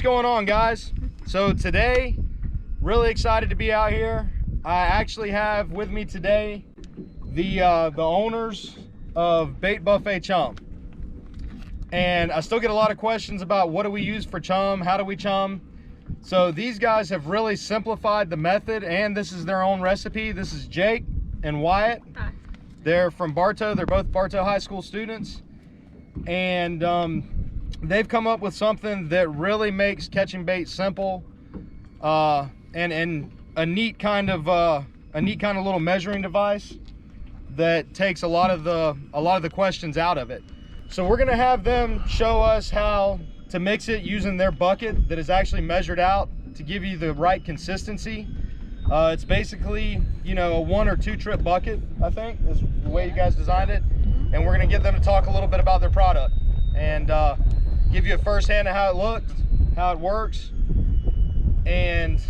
What's going on, guys? So today, really excited to be out here. I actually have with me today the owners of Bait Buffet Chum. And I still get a lot of questions about what do we use for chum, how do we chum. So these guys have really simplified the method, and this is their own recipe. This is Jake and Wyatt. Hi. They're from Bartow. They're both Bartow High School students. And they've come up with something that really makes catching bait simple, and a neat kind of little measuring device that takes a lot of the questions out of it. So we're gonna have them show us how to mix it using their bucket that is actually measured out to give you the right consistency. It's basically, you know, a 1 or 2 trip bucket, I think is the way you guys designed it. And we're gonna get them to talk a little bit about their product and give you a firsthand of how it looks, how it works. And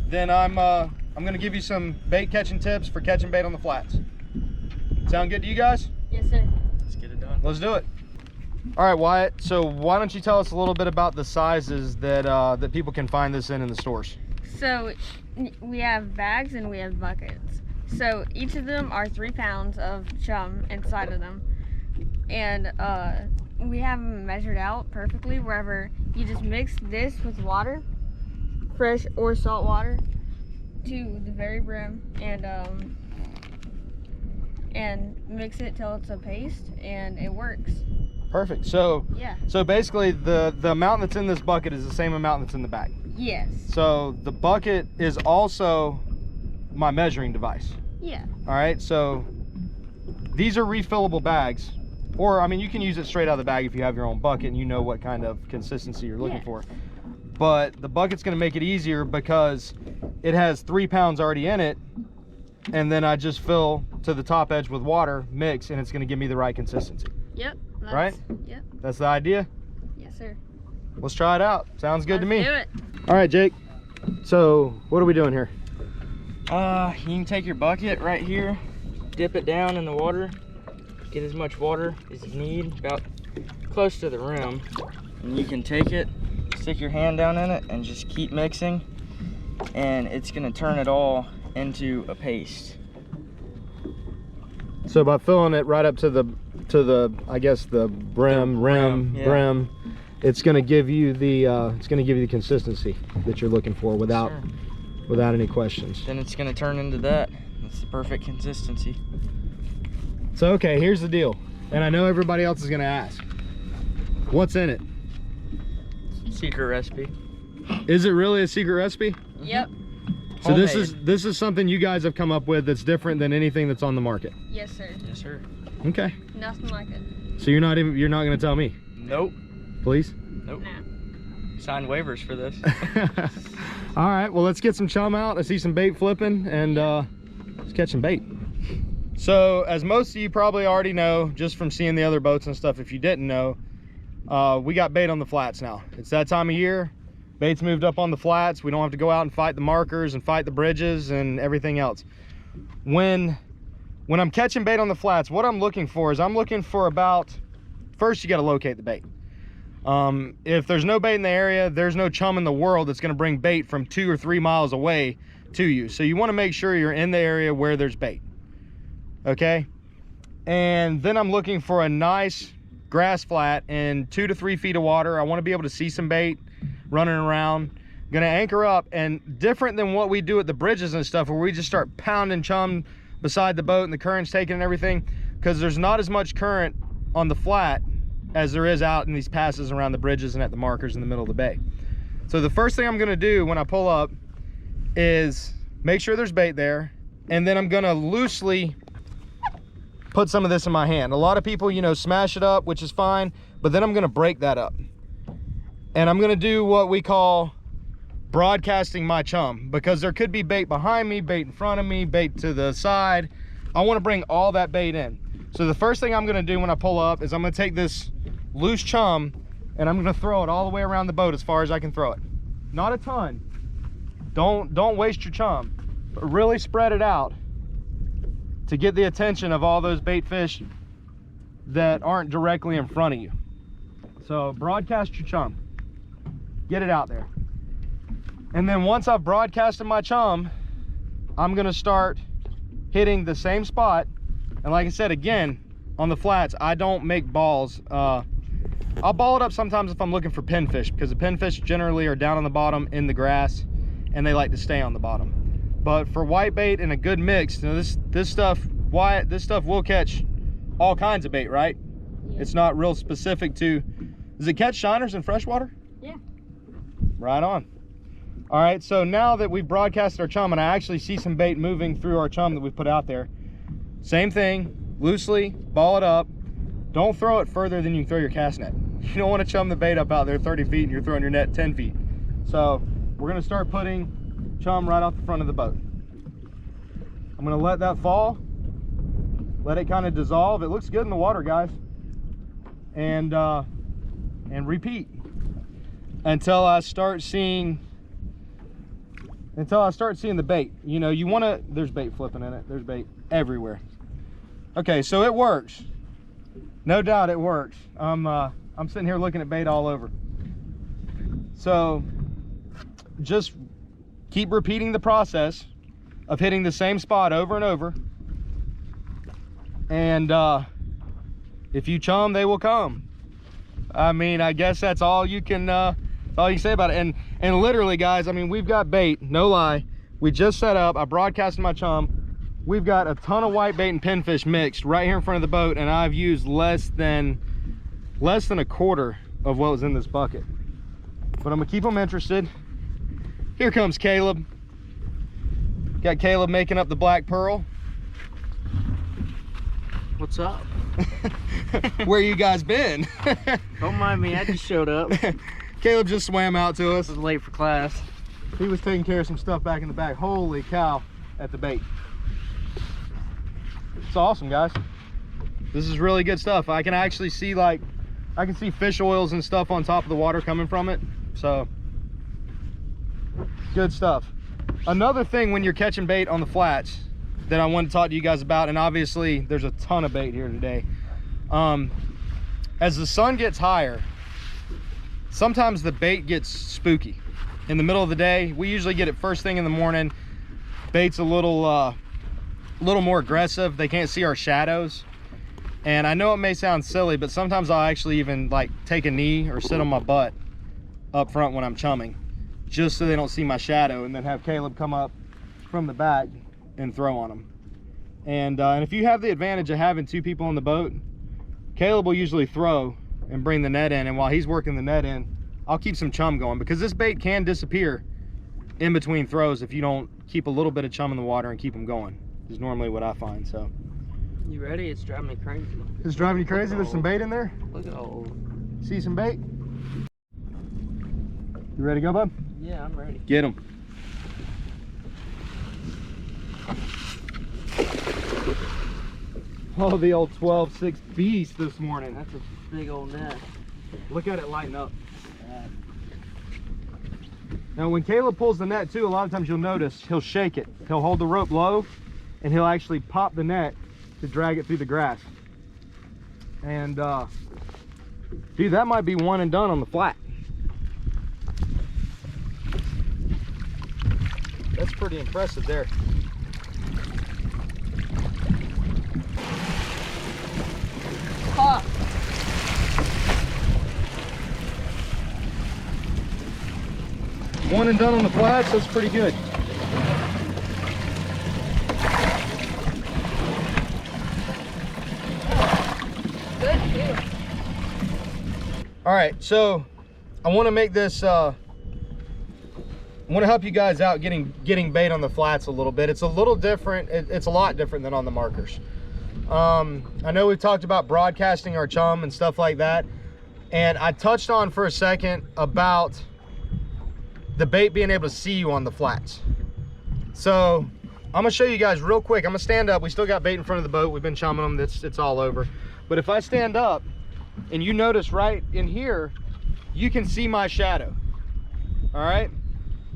then I'm gonna give you some bait catching tips for catching bait on the flats. Sound good to you guys? Yes, sir. Let's get it done. Let's do it. All right, Wyatt, so why don't you tell us a little bit about the sizes that that people can find this in the stores? So we have bags and we have buckets. So each of them are 3 pounds of chum inside of them. And we have them measured out perfectly wherever you just mix this with water, fresh or salt water, to the very brim, and mix it till it's a paste, and it works. Perfect. So Yeah. so basically the amount that's in this bucket is the same amount that's in the bag. Yes. So the bucket is also my measuring device. Yeah. All right, so these are refillable bags, or I mean you can use it straight out of the bag if you have your own bucket and you know what kind of consistency you're looking for. But the bucket's going to make it easier because it has 3 pounds already in it, and then I just fill to the top edge with water, mix, and it's going to give me the right consistency. Yep. Right? Yep. That's the idea. Yes, sir. Let's try it out. Sounds good to me. Let's do it. All right, Jake. So what are we doing here? You can take your bucket right here, dip it down in the water, get as much water as you need, about close to the rim, and you can take it, stick your hand down in it, and just keep mixing, and it's gonna turn it all into a paste. So by filling it right up to the I guess the rim, yeah. it's going to give you the consistency that you're looking for without any questions. Then it's gonna turn into that. That's the perfect consistency. So okay, here's the deal, and I know everybody else is going to ask, what's in it? Secret recipe. Is it really a secret recipe? Yep. So this is something you guys have come up with that's different than anything that's on the market. Yes, sir. Yes, sir. Okay. Nothing like it. So you're not going to tell me? Nope. Please? Nope. Nah. Signed waivers for this. All right, well, let's get some chum out. I see some bait flipping, and let's catch some bait. So as most of you probably already know, just from seeing the other boats and stuff, if you didn't know, we got bait on the flats now. It's that time of year. Bait's moved up on the flats. We don't have to go out and fight the markers and fight the bridges and everything else. When I'm catching bait on the flats, what I'm looking for is first you got to locate the bait. If there's no bait in the area, there's no chum in the world that's going to bring bait from 2 or 3 miles away to you. So you want to make sure you're in the area where there's bait. Okay? And then I'm looking for a nice grass flat in 2 to 3 feet of water. I want to be able to see some bait running around. Gonna anchor up, and different than what we do at the bridges and stuff where we just start pounding chum beside the boat and the current's taking and everything, because there's not as much current on the flat as there is out in these passes around the bridges and at the markers in the middle of the bay. So the first thing I'm gonna do when I pull up is make sure there's bait there, and then I'm gonna loosely put some of this in my hand. A lot of people, you know, smash it up, which is fine, but then I'm gonna break that up. And I'm gonna do what we call broadcasting my chum, because there could be bait behind me, bait in front of me, bait to the side. I wanna bring all that bait in. So the first thing I'm gonna do when I pull up is I'm gonna take this loose chum and I'm gonna throw it all the way around the boat as far as I can throw it. Not a ton. Don't waste your chum, but really spread it out to get the attention of all those bait fish that aren't directly in front of you. So broadcast your chum. get it out there. And then once I've broadcasted my chum, I'm gonna start hitting the same spot. And like I said, again, on the flats, I don't make balls. I'll ball it up sometimes if I'm looking for pinfish, because the pinfish generally are down on the bottom in the grass and they like to stay on the bottom. But for whitebait and a good mix, you know, this stuff will catch all kinds of bait, right? Yeah. It's not real specific to, does it catch shiners in freshwater? Yeah. Right on. All right, so now that we've broadcasted our chum and I actually see some bait moving through our chum that we've put out there, same thing, loosely ball it up. Don't throw it further than you can throw your cast net. You don't want to chum the bait up out there 30 feet and you're throwing your net 10 feet. So we're gonna start putting chum right off the front of the boat. I'm gonna let that fall, let it kind of dissolve. It looks good in the water, guys. And repeat until I start seeing the bait. You know, you want to, there's bait flipping in it. There's bait everywhere. Okay, so it works. No doubt it works. I'm sitting here looking at bait all over. So just keep repeating the process of hitting the same spot over and over. And if you chum, they will come. I mean, I guess that's all you can say about it. And literally, guys, I mean, we've got bait, no lie. We just set up, I broadcasted my chum. We've got a ton of whitebait and pinfish mixed right here in front of the boat, and I've used less than a quarter of what was in this bucket. But I'm gonna keep them interested. Here comes Caleb. Got Caleb making up the black pearl. What's up? Where you guys been? Don't mind me, I just showed up. Caleb just swam out to us. I was late for class. He was taking care of some stuff back in the back. Holy cow, at the bait. It's awesome, guys. This is really good stuff. I can actually see, like, I can see fish oils and stuff on top of the water coming from it. So, good stuff. Another thing when you're catching bait on the flats that I want to talk to you guys about, and obviously there's a ton of bait here today. As the sun gets higher, sometimes the bait gets spooky. In the middle of the day, we usually get it first thing in the morning. Bait's a little more aggressive. They can't see our shadows. And I know it may sound silly, but sometimes I'll actually even like take a knee or sit on my butt up front when I'm chumming, just so they don't see my shadow, and then have Caleb come up from the back and throw on them. And if you have the advantage of having two people on the boat, Caleb will usually throw and bring the net in, and while he's working the net in, I'll keep some chum going, because this bait can disappear in between throws if you don't keep a little bit of chum in the water and keep them going, is normally what I find. So You ready? It's driving me crazy. it's driving you crazy? There's some bait in there. Look at all. See some bait? You ready to go, bud? Yeah, I'm ready. Get him. Oh, the old 12-6 beast this morning. That's a big old net. Look at it lighten up. Now when Caleb pulls the net too, a lot of times you'll notice he'll shake it. He'll hold the rope low and he'll actually pop the net to drag it through the grass. And dude, that might be one and done on the flat. That's pretty impressive there. Huh. One and done on the flats, that's pretty good. Good too. All right, so I want to make this I want to help you guys out getting bait on the flats a little bit. It's a little different. It's a lot different than on the markers. I know we've talked about broadcasting our chum and stuff like that, and I touched on for a second about the bait being able to see you on the flats. So I'm gonna show you guys real quick. I'm gonna stand up. We still got bait in front of the boat. We've been chumming them. It's all over. But if I stand up and you notice right in here, you can see my shadow. All right,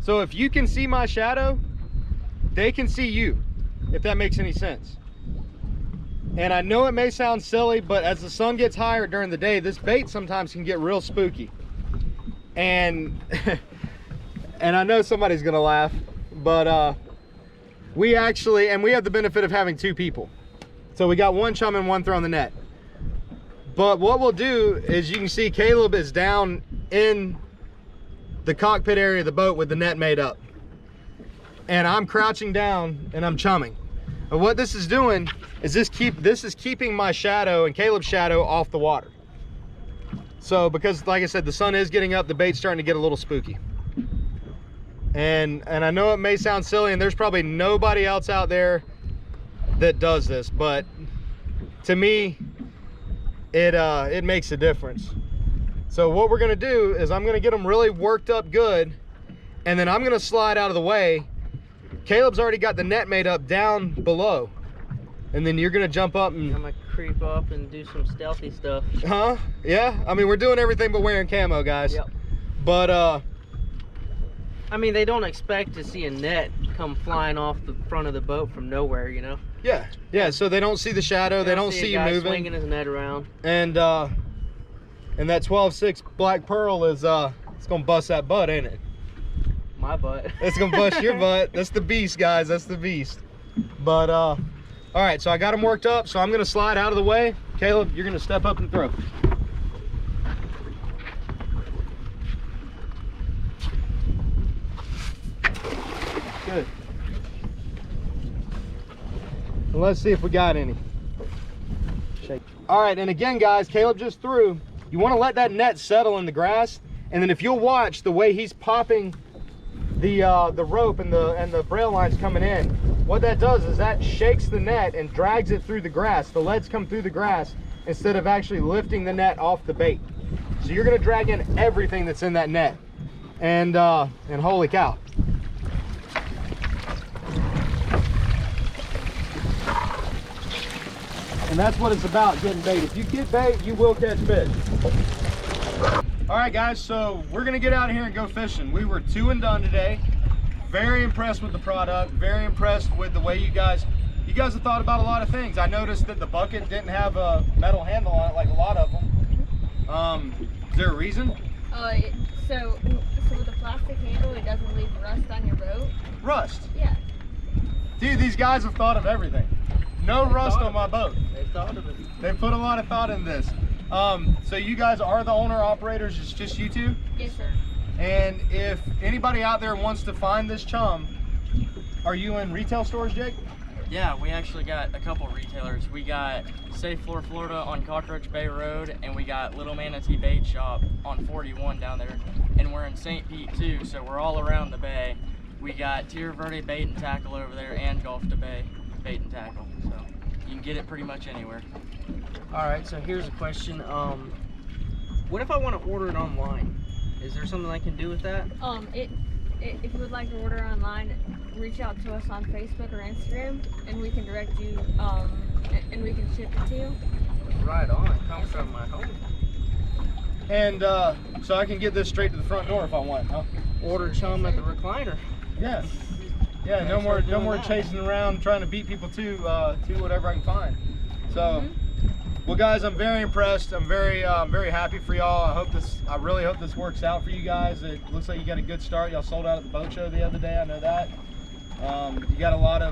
so if you can see my shadow, they can see you, if that makes any sense. And I know it may sound silly, but as the sun gets higher during the day, this bait sometimes can get real spooky. And and I know somebody's gonna laugh, but we actually, and we have the benefit of having 2 people. So we got 1 chum and 1 throwing the net. But what we'll do is, you can see Caleb is down in the cockpit area of the boat with the net made up. And I'm crouching down and I'm chumming. And what this is doing is this is keeping my shadow and Caleb's shadow off the water. So because, like I said, the sun is getting up, the bait's starting to get a little spooky. And I know it may sound silly, and there's probably nobody else out there that does this, but to me, it makes a difference. So what we're gonna do is I'm gonna get them really worked up good, and then I'm gonna slide out of the way. Caleb's already got the net made up down below, and then you're gonna jump up and... I'm gonna creep up and do some stealthy stuff. Huh? Yeah? I mean, we're doing everything but wearing camo, guys. Yep. But, I mean, they don't expect to see a net come flying off the front of the boat from nowhere, you know? yeah. Yeah, so they don't see the shadow, they don't see you moving. Swinging his net around. And that 12-6 Black Pearl is, it's gonna bust that butt, ain't it? My butt. It's gonna bust your butt. That's the beast, guys. That's the beast. But all right, so I got them worked up, so I'm gonna slide out of the way. Caleb, you're gonna step up and throw. Good. And let's see if we got any. Shake. All right, and again, guys, Caleb just threw. You want to let that net settle in the grass, and then if you'll watch the way he's popping the rope and the braille lines coming in, what that does is that shakes the net and drags it through the grass. The leads come through the grass instead of actually lifting the net off the bait. So you're gonna drag in everything that's in that net, and holy cow. And that's what it's about, getting bait. If you get bait, you will catch fish. All right, guys, so we're gonna get out of here and go fishing. We were 2 and done today. Very impressed with the product. Very impressed with the way you guys have thought about a lot of things. I noticed that the bucket didn't have a metal handle on it like a lot of them. Is there a reason? So with the plastic handle, it doesn't leave rust on your boat. Rust? Yeah. Dude, these guys have thought of everything. No rust on my boat. They thought of it. They put a lot of thought in this. So you guys are the owner operators, it's just you 2? Yes, sir. And if anybody out there wants to find this chum, are you in retail stores, Jake? Yeah, we actually got a couple retailers. We got Safe Floor Florida on Cockroach Bay Road, and we got Little Manatee Bait Shop on 41 down there. And we're in St. Pete too, so we're all around the bay. We got Tierra Verde Bait and Tackle over there, and Gulf to Bay Bait and Tackle. So you can get it pretty much anywhere. All right, so here's a question. What if I want to order it online? Is there something I can do with that? If you would like to order online, reach out to us on Facebook or Instagram, and we can direct you, and we can ship it to you. Right on. It comes from my home. And so I can get this straight to the front door if I want, huh? Order chum at the recliner. Yeah. Yeah, no more chasing around trying to beat people to whatever I can find. So, well, guys, I'm very impressed. I'm very happy for y'all. I really hope this works out for you guys. It looks like you got a good start. Y'all sold out at the boat show the other day. I know that. You got a lot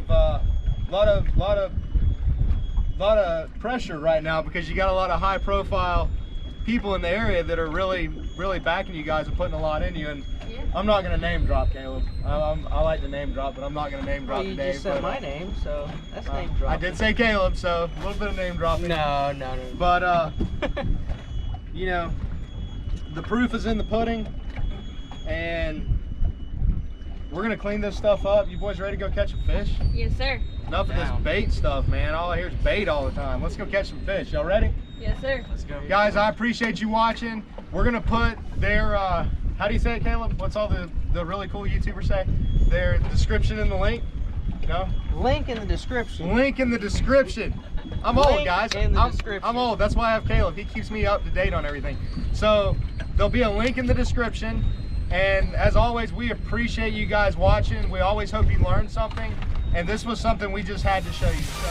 of pressure right now because you got a lot of high-profile people in the area that are really backing you guys and putting a lot in you. And Yeah. I'm not gonna name drop Caleb. I like to name drop, but I'm not gonna name drop you today. just said my name, so that's name drop. I did say Caleb, so a little bit of name dropping. No. But you know, the proof is in the pudding, and we're gonna clean this stuff up. You boys ready to go catch a fish? Yes, sir. Enough of this bait stuff, man. All I hear is bait all the time. Let's go catch some fish. Y'all ready? Yes, sir. Let's go. Guys, I appreciate you watching. We're gonna put their how do you say it, Caleb? What's all the really cool YouTubers say? Their description in the link? No? Link in the description. Link in the description. I'm old, guys. In the description. I'm old. That's why I have Caleb. He keeps me up to date on everything. So there'll be a link in the description. And as always, we appreciate you guys watching. We always hope you learned something. And this was something we just had to show you. So.